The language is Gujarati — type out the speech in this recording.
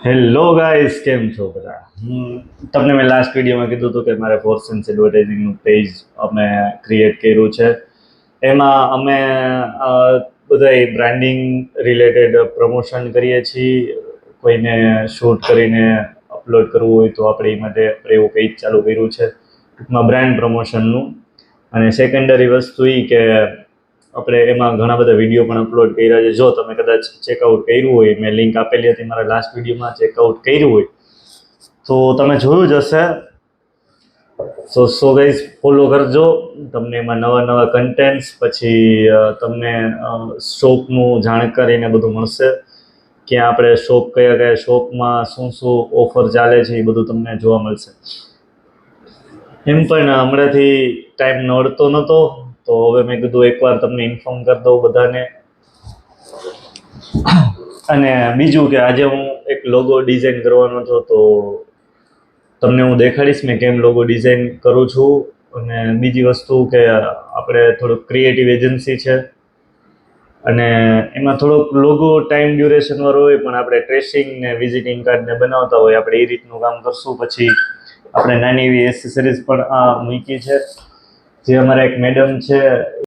હેલો ગાઈસ, કેમ છો બધા? તમને મેં લાસ્ટ વિડીયોમાં કીધું હતું કે મારે ફોર્સન્સ એડવર્ટાઇઝિંગનું પેજ અમે ક્રિએટ કર્યું છે. એમાં અમે બધા બ્રાન્ડિંગ રિલેટેડ પ્રમોશન કરીએ છીએ. કોઈને શૂટ કરીને અપલોડ કરવું હોય તો આપણે એ માટે આપણે એવું પેજ ચાલુ કર્યું છે, ટૂંકમાં બ્રાન્ડ પ્રમોશનનું. અને સેકન્ડરી વસ્તુ એ કે આપણે એમાં ઘણા બધા વિડીયો પણ અપલોડ કર્યા છે. જો તમે કદાચ ચેકઆઉટ કર્યું હોય, મેં લિંક આપેલી હતી મારા લાસ્ટ વિડીયોમાં, ચેકઆઉટ કર્યું હોય તો તમે જોયું જ હશે. સો ગાઈઝ, ફોલો કરજો. તમને એમાં નવા નવા કન્ટેન્ટ્સ, પછી તમને શોપનું જાણકારી ને બધું મળશે. ક્યાં આપણે શોપ, કયા કયા શોપમાં શું શું ઓફર ચાલે છે, એ બધું તમને જોવા મળશે. એમ પણ હમણાંથી ટાઈમ નડતો નહોતો, તો હવે મેં કીધું એકવાર તમને ઇન્ફોર્મ કરી દઉં બધાને. અને બીજું કે આજે હું એક લોગો ડિઝાઇન કરવાનો છું, તો તમને હું દેખાડીશ મેં કેમ લોગો ડિઝાઇન કરું છું. અને બીજી વસ્તુ કે આપણે થોડુંક ક્રિએટિવ એજન્સી છે, અને એમાં થોડોક લોગો ટાઈમ ડ્યુરેશન વાળો હોય, પણ આપણે ટ્રેસિંગ ને વિઝિટિંગ કાર્ડ ને બનાવતા હોય, આપણે એ રીતનું કામ કરશું. પછી આપણે નાની એવી એસેસરીઝ પણ મૂકી છે, જે અમારા એક મેડમ છે